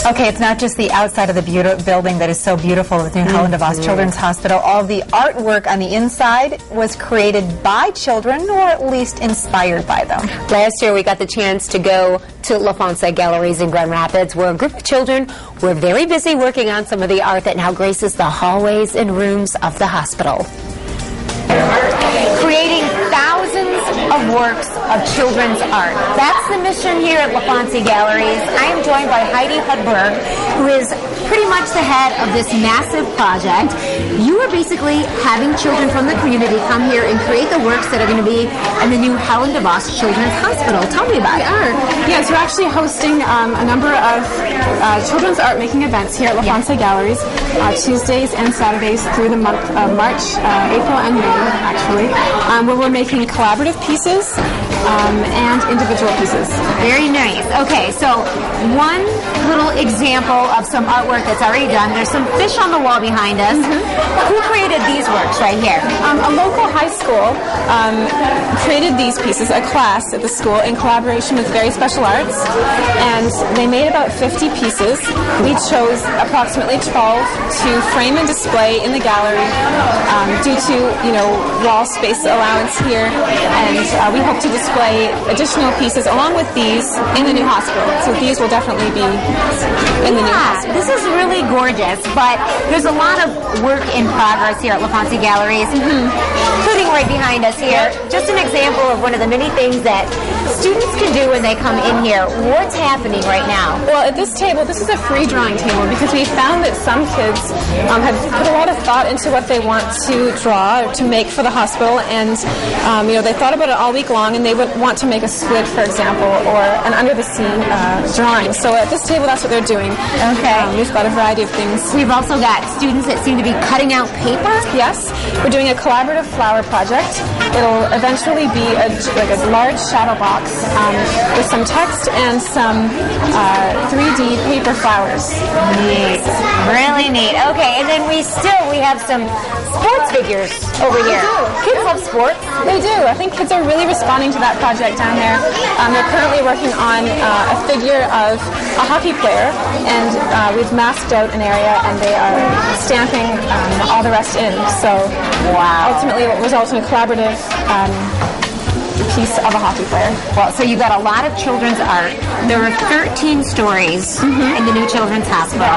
Okay, it's not just the outside of the building that is so beautiful with new Helen DeVos Children's Hospital. All the artwork on the inside was created by children, or at least inspired by them. Last year, we got the chance to go to LaFontaine Galleries in Grand Rapids, where a group of children were very busy working on some of the art that now graces the hallways and rooms of the hospital. Creating thousands of works of children's art. That's the mission here at LaFontaine Galleries. I am joined by Heidi Hudberg, who is pretty much the head of this massive project. You are basically having children from the community come here and create the works that are going to be in the new Helen DeVos Children's Hospital. Tell me about it. Yes, we're actually hosting a number of children's art making events here at LaFontaine Galleries, Tuesdays and Saturdays through the month of March, April and May, actually, where we're making collaborative pieces and individual pieces. Very nice. Okay, so one little example of some artwork that's already done. There's some fish on the wall behind us. Who created these works right here? A local high school created these pieces, a class at the school, in collaboration with Very Special Arts, and they made about 50 pieces. We chose approximately 12 to frame and display in the gallery due to, wall space allowance here, and we hope to display additional pieces along with these in the new hospital. So these will definitely be in the new hospital. This is really gorgeous, but there's a lot of work in progress here at LaFontaine Galleries, including right behind us here. Just an example of one of the many things that students can do when they come in here. What's happening right now? Well, at this table, this is a free drawing table because we found that some kids have put a lot of thought into what they want to draw or to make for the hospital, and they thought about it all week long, and they would want to make a squid, for example, or an under-the-sea drawing. So at this table, that's what they're doing. Okay. We've got a variety of things. We've also got students that seem to be cutting out paper. Yes, we're doing a collaborative flower project. It'll eventually be a large shadow box with some text and some 3D paper flowers. Neat. Really neat. Okay, and then we have some sports figures over here. Kids love sports. They do. I think kids are really responding to that project down there. They're currently working on a figure of a hockey player, and we've masked out an area, and they are stamping all the rest in. So ultimately it will result in a collaborative piece of a hockey player. Well, so you've got a lot of children's art. There are 13 stories in the new Children's Hospital,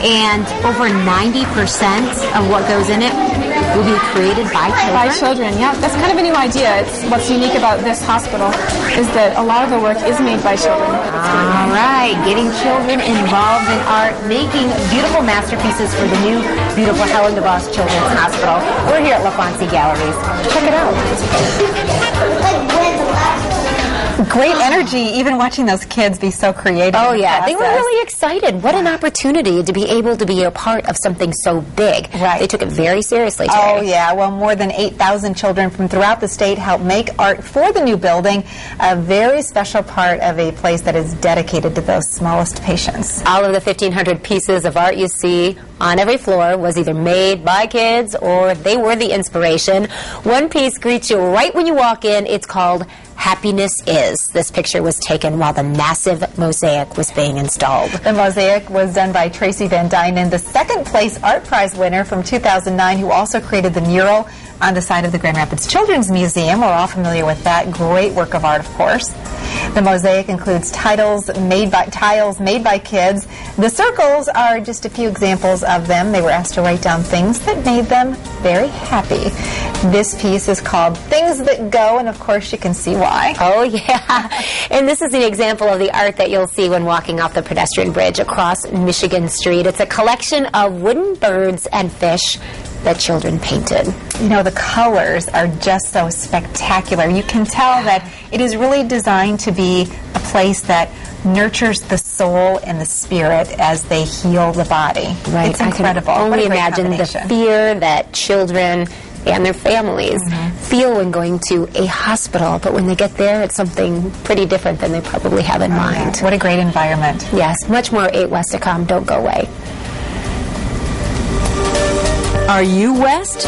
and over 90% of what goes in it will be created by children. By children, yeah. That's kind of a new idea. What's unique about this hospital is that a lot of the work is made by children. All right, getting children involved in art, making beautiful masterpieces for the new, beautiful Helen DeVos Children's Hospital. We're here at LaFontaine Galleries. Check it out. Great energy, even watching those kids be so creative. Oh, yeah. They were really excited. What an opportunity to be able to be a part of something so big. Right. They took it very seriously, Terry. Oh, yeah. Well, more than 8,000 children from throughout the state helped make art for the new building, a very special part of a place that is dedicated to those smallest patients. All of the 1,500 pieces of art you see on every floor was either made by kids or they were the inspiration. One piece greets you right when you walk in. It's called Happiness Is. This picture was taken while the massive mosaic was being installed. The mosaic was done by Tracy Van Dynen, the second place art prize winner from 2009, who also created the mural on the side of the Grand Rapids Children's Museum. We're all familiar with that great work of art, of course. The mosaic includes tiles made by kids. The circles are just a few examples of them. They were asked to write down things that made them very happy. This piece is called Things That Go, and of course you can see why. Oh, yeah. And this is an example of the art that you'll see when walking off the pedestrian bridge across Michigan Street. It's a collection of wooden birds and fish that children painted. You know, the colors are just so spectacular. You can tell that it is really designed to be a place that nurtures the soul and the spirit as they heal the body. Right. It's incredible. I can only What a great imagine the combination. fear that children and their families feel when going to a hospital, but when they get there, it's something pretty different than they probably have in mind. What a great environment. Yes, much more 8 West to come. Don't go away. Are you West?